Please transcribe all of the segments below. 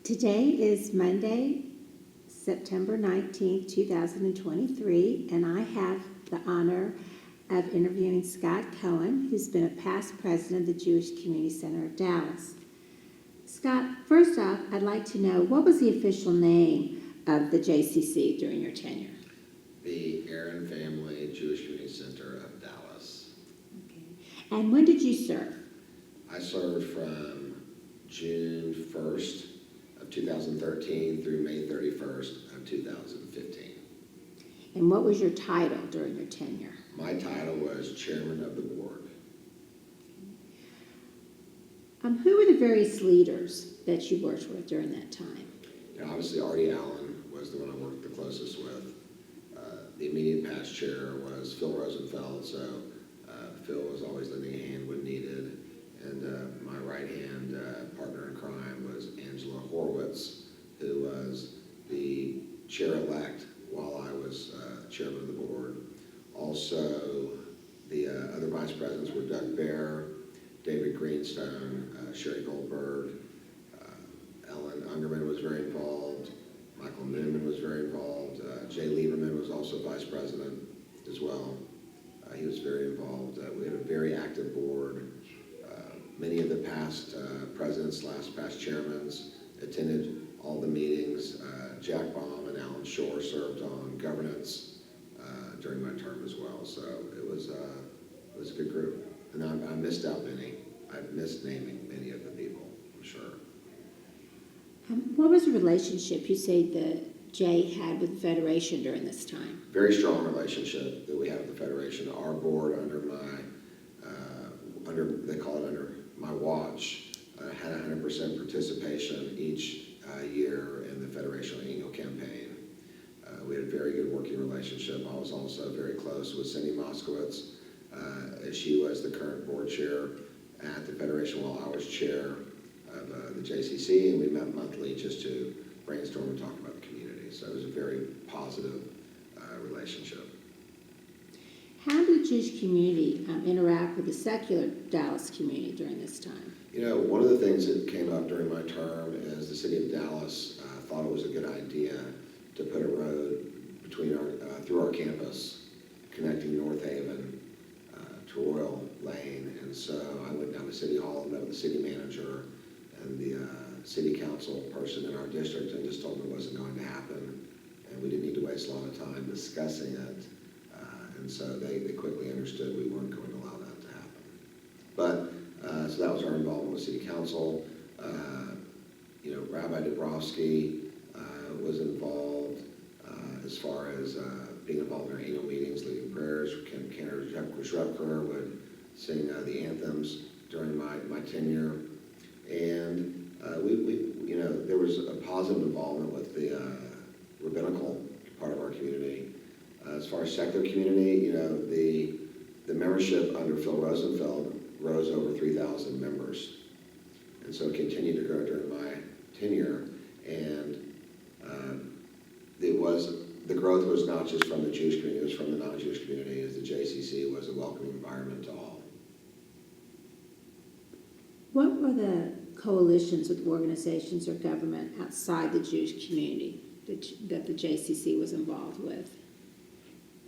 Today is Monday, September 19th, 2023, and I have the honor of interviewing Scott Cohen, who's been a past president of the Jewish Community Center of Dallas. Scott, first off, I'd like to know, what was the official name of the JCC during your tenure? The Aaron Family Jewish Community Center of Dallas. Okay. And when did you serve? I served from June 1st of 2013 through May 31st of 2015. And what was your title during your tenure? My title was chairman of the board. Who were the various leaders that you worked with during that time? Obviously, Artie Allen was the one I worked the closest with. The immediate past chair was Phil Rosenfeld, so Phil was always lending a hand when needed. And my right-hand partner in crime was Angela Horowitz, who was the chair-elect while I was chairman of the board. Also, the other vice presidents were Doug Baer, David Greenstone, Sherry Goldberg, Ellen Ungerman was very involved, Michael Newman was very involved, Jay Lieberman was also vice president as well. He was very involved. We had a very active board. Many of the past presidents, past chairmen attended all the meetings. Jack Baum and Alan Shore served on governance during my term as well. So it was a good group. And I missed out many. I've missed naming many of the people, I'm sure. What was the relationship you say that Jay had with the Federation during this time? Very strong relationship that we had with the Federation. Our board under they call it under my watch, had 100% participation each year in the Federation annual campaign. We had a very good working relationship. I was also very close with Cindy Moskowitz. She was the current board chair at the Federation while I was chair of the JCC, and we met monthly just to brainstorm and talk about the community. So it was a very positive relationship. How did the Jewish community interact with the secular Dallas community during this time? You know, one of the things that came up during my term is the city of Dallas thought it was a good idea to put a road between through our campus connecting North Haven to Royal Lane. And so I went down to City Hall and met with the city manager and the city council person in our district and just told them it wasn't going to happen. And we didn't need to waste a lot of time discussing it. And so they quickly understood we weren't going to allow that to happen. But, so that was our involvement with city council. Rabbi Dabrowski was involved as far as being involved in our annual meetings, leading prayers. Ken Shrepker would sing the anthems during my tenure. And there was a positive involvement with the rabbinical part of our community. As far as secular community, the membership under Phil Rosenfeld rose over 3,000 members. And so it continued to grow during my tenure. And the growth was not just from the Jewish community, it was from the non-Jewish community, as the JCC was a welcoming environment to all. What were the coalitions with organizations or government outside the Jewish community that the JCC was involved with?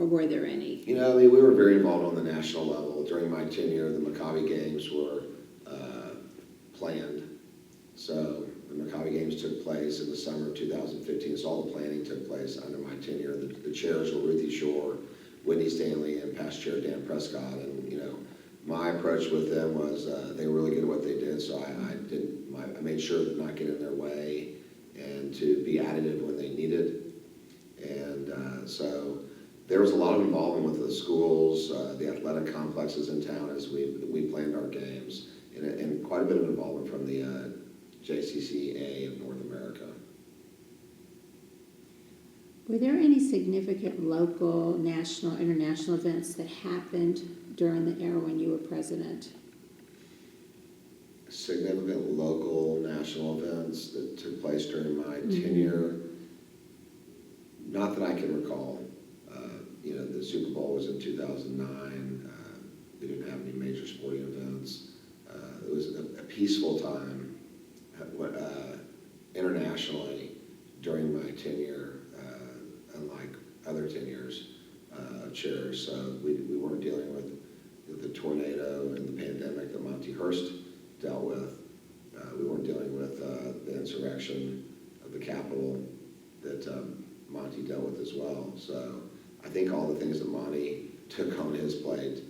Or were there any? We were very involved on the national level. During my tenure, the Maccabi Games were planned. So the Maccabi Games took place in the summer of 2015. So all the planning took place under my tenure. The chairs were Ruthie Shore, Whitney Stanley, and past chair Dan Prescott. And my approach with them was they were really good at what they did. So I made sure to not get in their way and to be additive when they needed. And so there was a lot of involvement with the schools, the athletic complexes in town as we planned our games, and quite a bit of involvement from the JCCA of North America. Were there any significant local, national, international events that happened during the era when you were president? Significant local, national events that took place during my tenure? Not that I can recall. The Super Bowl was in 2009. We didn't have any major sporting events. It was a peaceful time internationally. chairs. So we weren't dealing with the tornado and the pandemic that Monty Hurst dealt with. We weren't dealing with the insurrection of the Capitol that Monty dealt with as well. So I think all the things that Monty took on his plate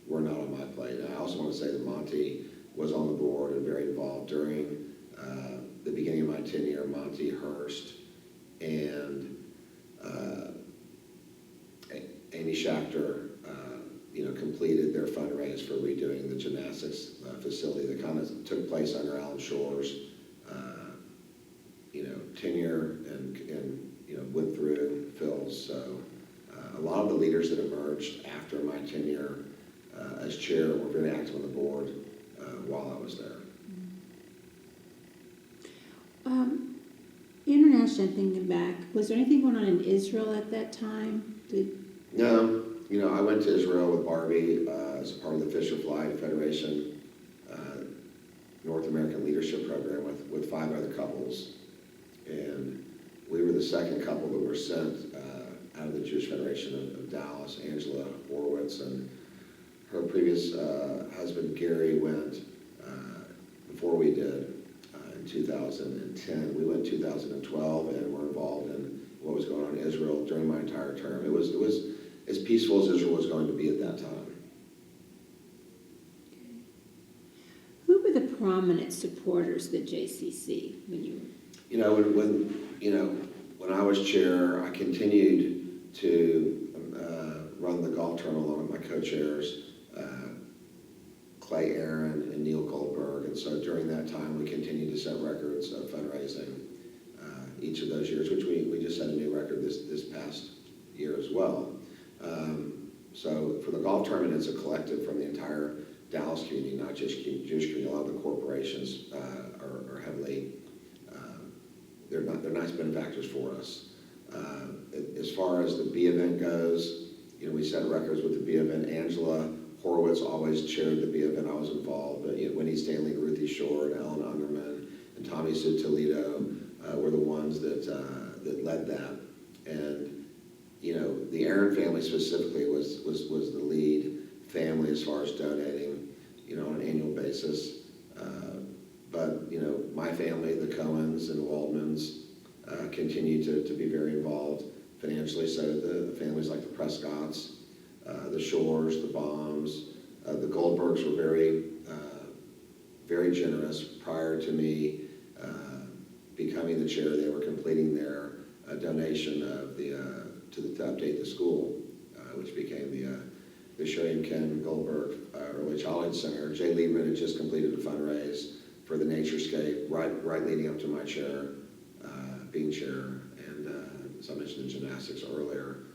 were not on my plate. And I also want to say that Monty was on the board and very involved during the beginning of my tenure. Monty Hurst and Amy Schachter, completed their fundraise for redoing the gymnastics facility that kind of took place under Alan Shore's, tenure and went through Phil's. So a lot of the leaders that emerged after my tenure as chair were very active on the board while I was there. International, thinking back, was there anything going on in Israel at that time? No, I went to Israel with Barbie as a part of the Fisher Fly Federation North American Leadership Program with 5 other couples. And we were the second couple that were sent out of the Jewish Federation of Dallas. Angela Horowitz and her previous husband Gary went before we did in 2010. We went in 2012 and were involved in what was going on in Israel during my entire term. It was as peaceful as Israel was going to be at that time. Who were the prominent supporters of the JCC when you were? When I was chair, I continued to run the golf tournament along with my co-chairs, Clay Aaron and Neil Goldberg. And so during that time, we continued to set records of fundraising each of those years, which we just set a new record this past year as well. So for the golf tournament, it's a collective from the entire Dallas community, not just Jewish community. A lot of the corporations are heavily, they're nice benefactors for us. As far as the B event goes, we set records with the B event. Angela Horowitz always chaired the B event. I was involved, but Winnie Stanley, Ruthie Shore, and Ellen Ungerman, and Tommy Sue Toledo were the ones that led that. And the Aaron family specifically was the lead family as far as donating, on an annual basis. But my family, the Cohens and the Waldmans, continue to be very involved financially. So the families like the Prescotts, the Shores, the Bombs, the Goldbergs were very generous. Prior to me becoming the chair, they were completing their donation of to update the school, which became the Sherian Ken Goldberg Early Childhood Center. Jay Liebman had just completed a fundraise for the Naturescape right leading up to my chair, being chair, and as I mentioned the gymnastics earlier.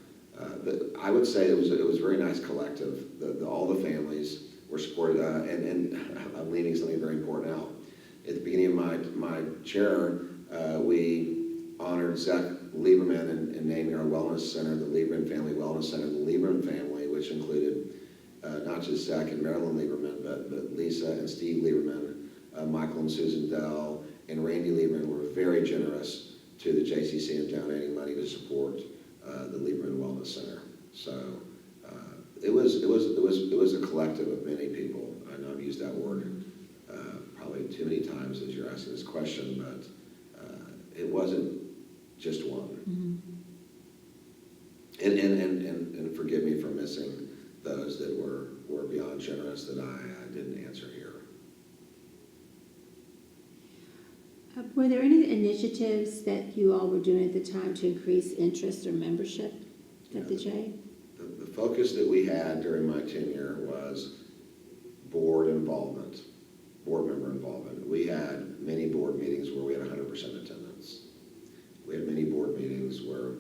I would say it was a very nice collective. All the families were supported, and I'm leaving something very important out. At the beginning of my chair, we honored Zach Lieberman and naming our wellness center the Lieberman Family Wellness Center. The Lieberman family, which included not just Zach and Marilyn Lieberman, but Lisa and Steve Lieberman, Michael and Susan Dell, and Randy Lieberman were very generous to the JCC in donating money to support the Lieberman Wellness Center. So it was a collective of many people. I know I've used that word probably too many times as you're asking this question, but it wasn't just one. Mm-hmm. And forgive me for missing those that were beyond generous that I didn't answer here. Were there any initiatives that you all were doing at the time to increase interest or membership at the J? The focus that we had during my tenure was board involvement, board member involvement. We had many board meetings where we had 100% attendance. We had many board meetings where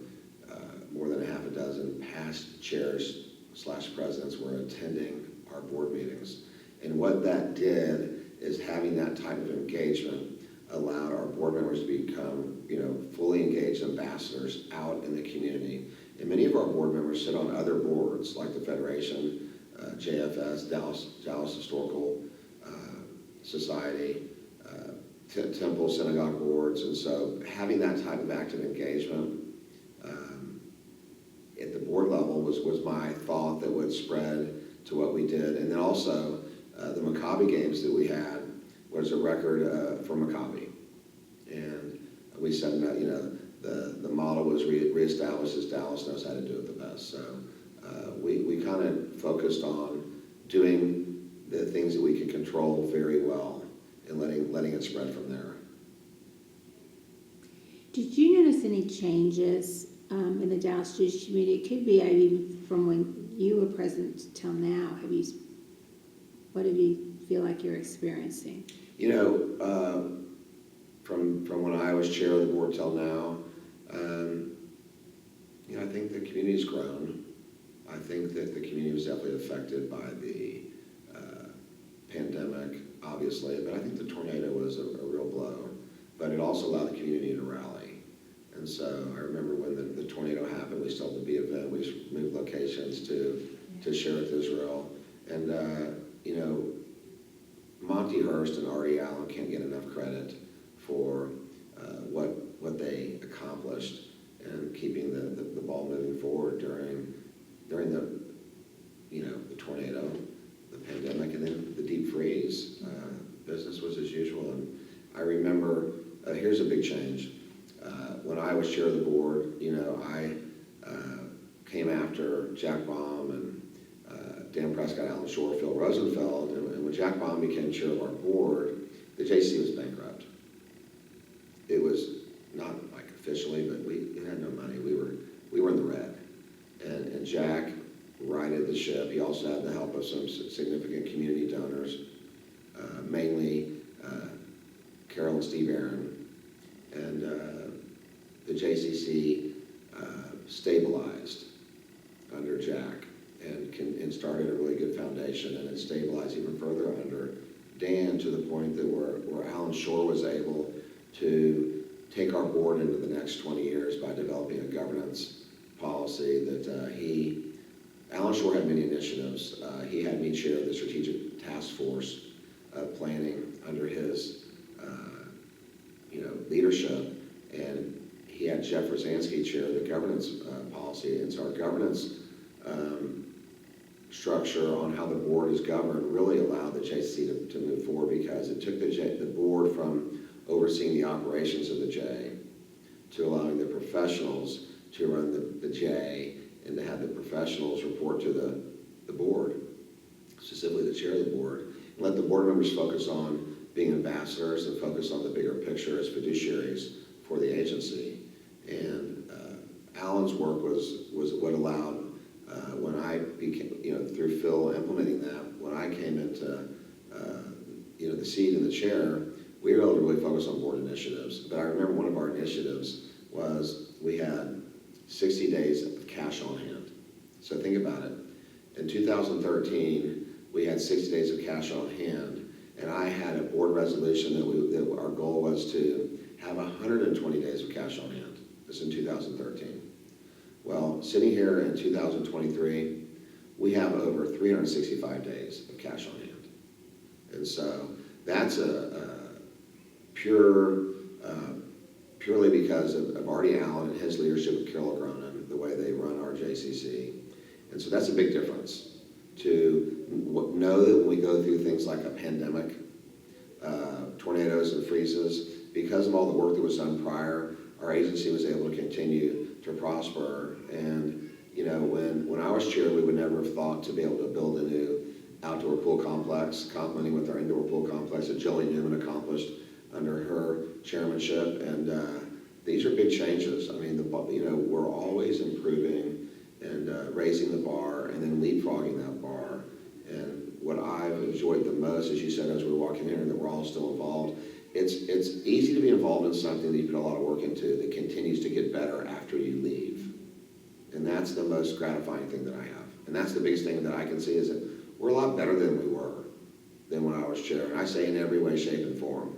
more than a half a dozen past chairs/presidents were attending our board meetings. And what that did is having that type of engagement allowed our board members to become, fully engaged ambassadors out in the community. And many of our board members sit on other boards like the Federation, JFS, Dallas Historical Society, Temple Synagogue boards. And so having that type of active engagement at the board level was my thought that would spread to what we did. And then also, the Maccabi games that we had was a record for Maccabi. And we said that, the model was reestablished as Dallas knows how to do it the best. So we kind of focused on doing the things that we could control very well and letting it spread from there. Did you notice any changes in the Dallas Jewish community? It could be even from when you were president till now. What do you feel like you're experiencing? From when I was chair of the board till now, I think the community's grown. I think that the community was definitely affected by the pandemic, obviously, but I think the tornado was a real blow. But it also allowed the community to rally. And so I remember when the tornado happened, we still had the B event. We moved locations to share with Israel. And, Monty Hurst and Artie Allen can't get enough credit for what they accomplished and keeping the ball moving forward during the tornado, the pandemic, and then the deep freeze. Business was as usual. And I remember, here's a big change. When I was chair of the board, I came after Jack Baum and Dan Prescott, Alan Shore, Phil Rosenfeld, and when Jack Baum became chair of our board, the JCC was bankrupt. It was not like officially, but we had no money. We were in the red, and Jack righted the ship. He also had the help of some significant community donors, mainly Carol and Steve Aaron, and the JCC stabilized under Jack and started a really good foundation, and it stabilized even further under Dan to the point that where Alan Shore was able to take our board into the next 20 years by developing a governance policy that Alan Shore had many initiatives. He had me chair the strategic task force planning under his leadership, and he had Jeff Rosansky chair the governance policy. And so our governance structure on how the board is governed really allowed the JCC to move forward, because it took the board from overseeing the operations of the J to allowing the professionals to run the J and to have the professionals report to the board, specifically the chair of the board, and let the board members focus on being ambassadors and focus on the bigger picture as fiduciaries for the agency. And Alan's work was what allowed, when I became, through Phil implementing that, when I came into, the seat in the chair, we were able to really focus on board initiatives. But I remember one of our initiatives was we had 60 days of cash on hand. So think about it. In 2013, we had 60 days of cash on hand, and I had a board resolution that our goal was to have 120 days of cash on hand. This in 2013. Well, sitting here in 2023, we have over 365 days of cash on hand. And so that's purely because of Artie Allen and his leadership with Carol Gronin, the way they run our JCC. And so that's a big difference to know that when we go through things like a pandemic, tornadoes and freezes, because of all the work that was done prior, our agency was able to continue to prosper. And when I was chair, we would never have thought to be able to build a new outdoor pool complex, complementing with our indoor pool complex that Jilly Newman accomplished under her chairmanship. And these are big changes. I mean, we're always improving and raising the bar and then leapfrogging that bar. And what I've enjoyed the most, as you said, as we were walking in, that we're all still involved, it's easy to be involved in something that you put a lot of work into that continues to get better after you leave. And that's the most gratifying thing that I have. And that's the biggest thing that I can see, is that we're a lot better than we were than when I was chair. And I say in every way, shape, and form.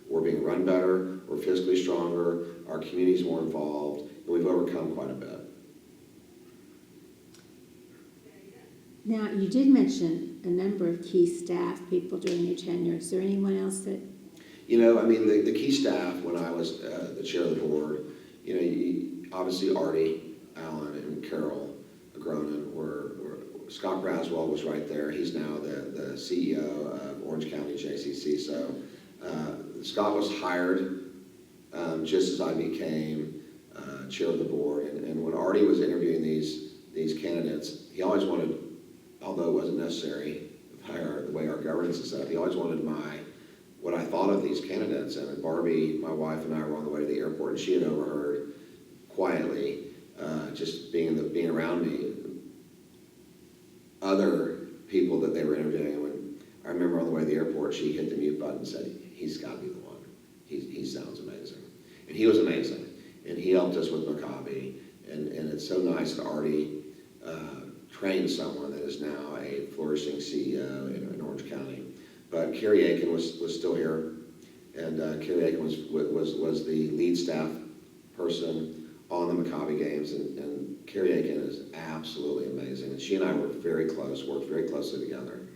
We're being run better, we're physically stronger, our community's more involved, and we've overcome quite a bit. Now, you did mention a number of key staff people during your tenure. Is there anyone else that... the key staff when I was the chair of the board, obviously Artie, Allen, and Carol, Gronin, Scott Braswell was right there. He's now the CEO of Orange County JCC. So Scott was hired just as I became chair of the board. And when Artie was interviewing these candidates, he always wanted, although it wasn't necessary, the way our governance is set up, he always wanted what I thought of these candidates. And Barbie, my wife, and I were on the way to the airport, and she had overheard quietly, just being around me, other people that they were interviewing. And when I remember on the way to the airport, she hit the mute button and said, "He's got to be the one. He sounds amazing." And he was amazing. And he helped us with Maccabi. And it's so nice that Artie trained someone that is now a flourishing CEO in Orange County. But Carrie Aiken was still here. And Carrie Aiken was the lead staff person on the Maccabi games. And Carrie Aiken is absolutely amazing. And she and I were very close, worked very closely together.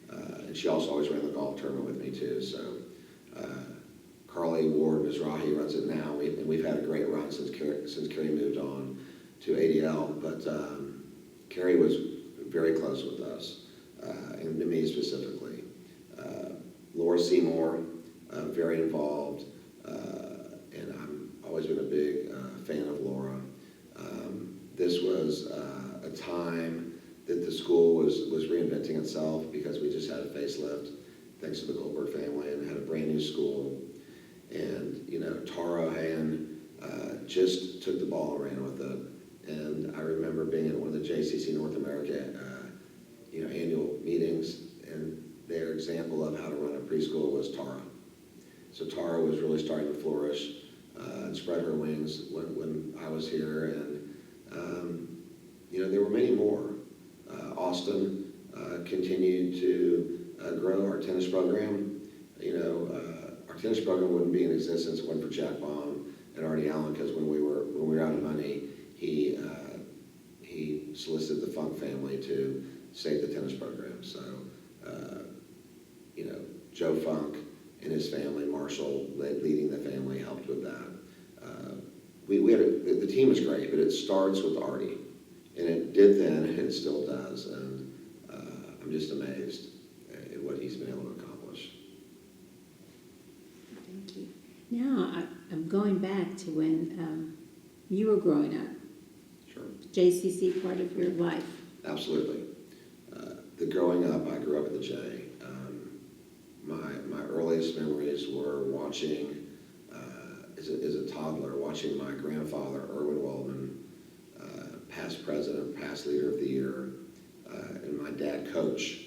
And she also always ran the golf tournament with me too. So Carly Ward Mizrahi runs it now. We've had a great run since Carrie moved on to ADL. But Carrie was very close with us, and to me specifically. Laura Seymour, very involved, and I've always been a big fan of Laura. This was a time that the school was reinventing itself because we just had a facelift, thanks to the Goldberg family, and had a brand new school. And, Tara O'Hayan just took the ball and ran with it. And I remember being at one of the JCC North America, annual meetings, and their example of how to run a preschool was Tara. So Tara was really starting to flourish and spread her wings when I was here. And, there were many more. Austin continued to grow our tennis program. Our tennis program wouldn't be in existence if it wasn't for Jack Baum and Artie Allen, because when we were out of money, he solicited the Funk family to save the tennis program. So, Joe Funk and his family, Marshall, leading the family, helped with that. The team is great, but it starts with Artie, and it did then, and it still does. And I'm just amazed at what he's been able to accomplish. Thank you. Now, I'm going back to when you were growing up. Sure. JCC part of your life. Absolutely. The growing up, I grew up at the J. My earliest memories were watching, as a toddler, watching my grandfather, Erwin Waldman, past president, past leader of the year, and my dad coach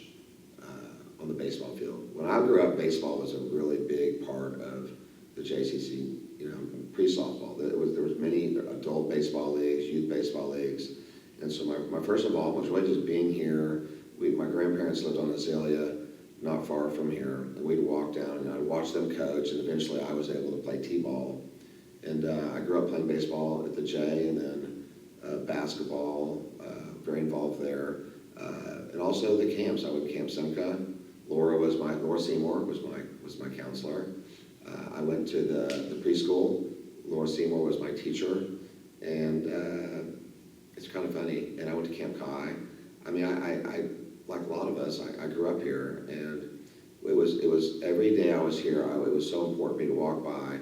on the baseball field. When I grew up, baseball was a really big part of the JCC, pre-softball. There was many adult baseball leagues, youth baseball leagues. And so my first involvement was really just being here. My grandparents lived on Azalea, not far from here. And we'd walk down and I'd watch them coach, and eventually I was able to play t-ball. And I grew up playing baseball at the J, and then basketball, very involved there. And also the camps. I went to Camp Simca. Laura Seymour was my counselor. I went to the preschool. Laura Seymour was my teacher. And it's kind of funny. And I went to Camp Chi. I mean, I like a lot of us, I grew up here, and it was every day I was here, it was so important for me to walk by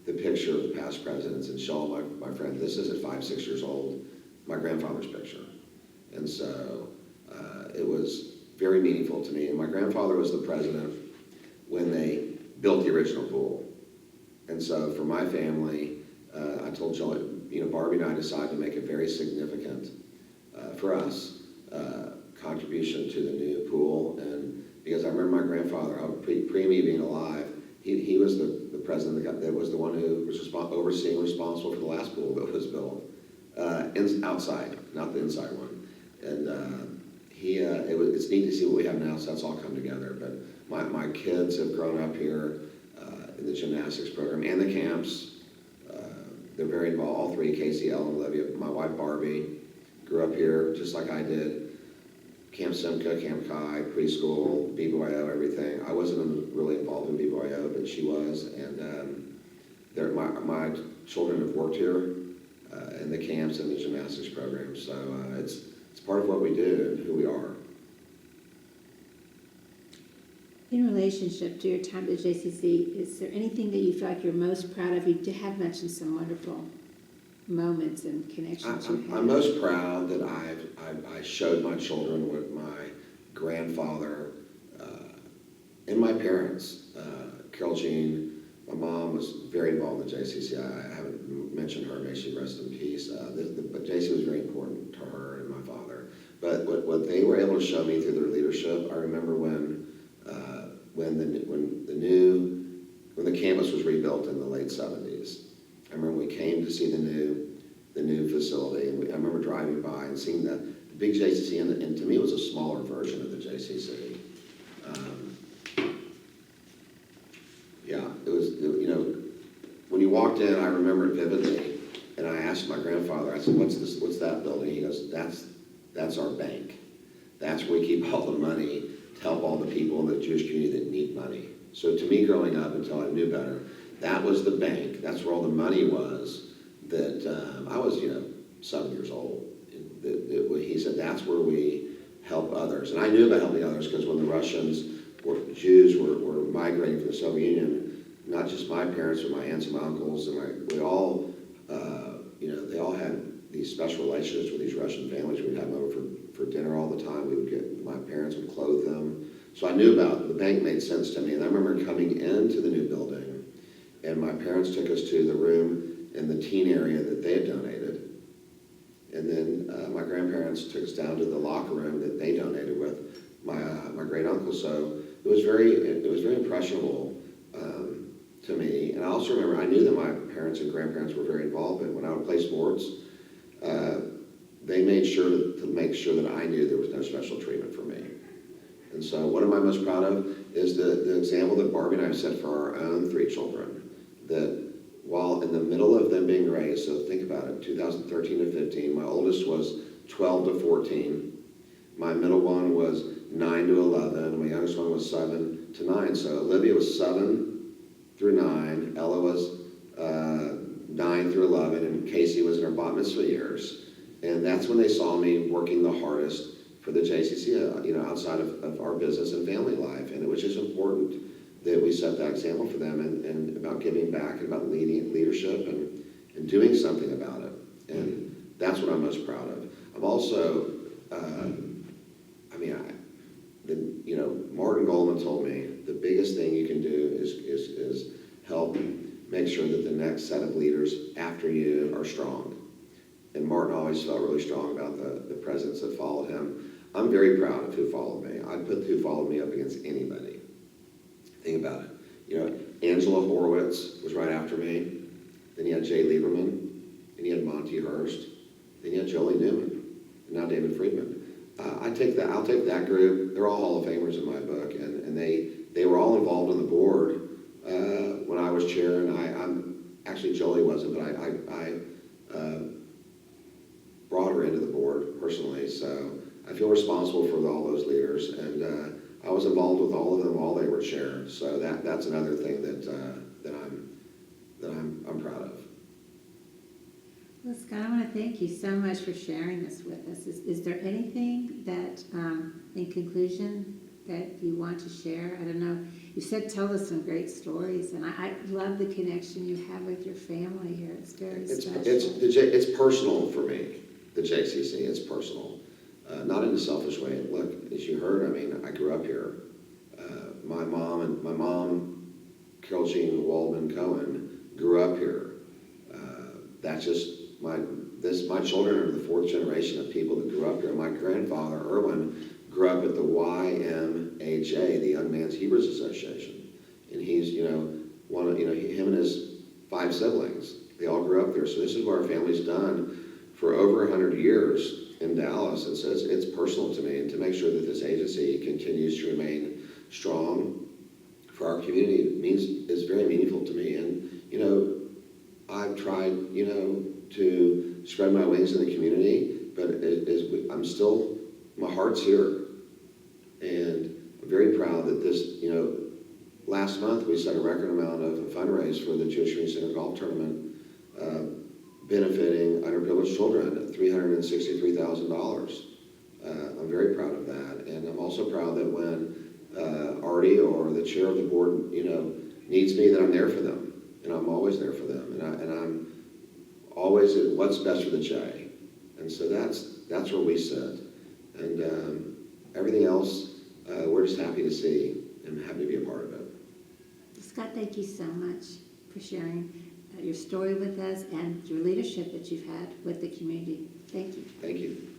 the picture of the past presidents and show my friends, this is at 5, 6 years old, my grandfather's picture. And so it was very meaningful to me. And my grandfather was the president when they built the original pool. And so for my family, I told Joan, Barbie and I decided to make a very significant, for us, contribution to the new pool. And because I remember my grandfather, pre me being alive, he was the president that was the one who was responsible for the last pool that was built, outside, not the inside one. And it's neat to see what we have now, so that's all come together. But my kids have grown up here in the gymnastics program and the camps. They're very involved, all three, Casey, Ellen, Olivia. My wife, Barbie, grew up here just like I did. Camp Simca, Camp Chi, preschool, BBYO, everything. I wasn't really involved in BBYO, but she was. And my children have worked here in the camps and the gymnastics program. So it's it's part of what we do and who we are. In relationship to your time at JCC, is there anything that you feel like you're most proud of? You have mentioned some wonderful moments and connections you had. I'm most proud that I showed my children what my grandfather and my parents, Carol Jean, my mom was very involved in JCC. I haven't mentioned her, may she rest in peace. But JCC was very important to her and my father. But what they were able to show me through their leadership, I remember when the campus was rebuilt in the late 70s. I remember we came to see the new facility, and I remember driving by and seeing the big JCC, and to me it was a smaller version of the JCC. It was, when you walked in, I remember it vividly, and I asked my grandfather, I said, what's that building? He goes, that's our bank. That's where we keep all the money to help all the people in the Jewish community that need money. So to me, growing up until I knew better, that was the bank. That's where all the money was. That I was, 7 years old. He said that's where we help others. And I knew about helping others because when the Jews were migrating from the Soviet Union, not just my parents or my aunts and my uncles, and we all, they all had these special relationships with these Russian families. We'd have them over for dinner all the time. My parents would clothe them. So I knew about the bank made sense to me. And I remember coming into the new building, and my parents took us to the room in the teen area that they had donated. And then my grandparents took us down to the locker room that they donated with my great uncle. So it was very impressionable to me. And I also remember, I knew that my parents and grandparents were very involved in when I would play sports. They made sure to make sure that I knew there was no special treatment for me. And so what am I most proud of is the example that Barbie and I have set for our own 3 children, that while in the middle of them being raised, so think about it, 2013 to 15, my oldest was 12 to 14, my middle one was 9 to 11, and my youngest one was 7 to 9. So Olivia was 7 through 9, Ella was 9 through 11, and Casey was in her bat mitzvah years. And that's when they saw me working the hardest for the JCC, outside of our business and family life. And it was just important that we set that example for them and about giving back and about leadership and doing something about it. And that's what I'm most proud of. I'm also, Martin Goldman told me the biggest thing you can do is help make sure that the next set of leaders after you are strong. And Martin always felt really strong about the presidents that followed him. I'm very proud of who followed me. I'd put who followed me up against anybody. Think about it. Angela Horowitz was right after me. Then you had Jay Lieberman. Then you had Monty Hurst. Then you had Jolie Newman. And now David Friedman. I'll take that group. They're all Hall of Famers in my book. And they were all involved in the board when I was chair. And I'm actually, Jolie wasn't, but I brought her into the board personally. So I feel responsible for all those leaders. And I was involved with all of them while they were chair. So that's another thing that I'm proud of. Well, Scott, I want to thank you so much for sharing this with us. Is there anything that, in conclusion, that you want to share? I don't know. You said tell us some great stories, and I love the connection you have with your family here. It's very special. It's personal for me, the JCC. It's personal. Not in a selfish way. Look, as you heard, I grew up here. My mom, Carol Jean Waldman Cohen, grew up here. That's just my children are the 4th generation of people that grew up here. My grandfather, Erwin, grew up at the YMHA, the Young Man's Hebrews Association. And he's, him and his 5 siblings, they all grew up there. So this is what our family's done for over 100 years in Dallas. And so it's personal to me, and to make sure that this agency continues to remain strong for our community is very meaningful to me. And, I've tried, to spread my wings in the community, but I'm still, my heart's here. And I'm very proud that this, last month we set a record amount of a fundraise for the Jewish Community Center Golf Tournament, benefiting underprivileged children at $363,000. And I'm also proud that when Artie or the chair of the board, needs me, that I'm there for them. And I'm always there for them. And I'm always at what's best for the J. And so that's where we sit. And everything else, we're just happy to see and happy to be a part of it. Scott, thank you so much for sharing your story with us and your leadership that you've had with the community. Thank you. Thank you.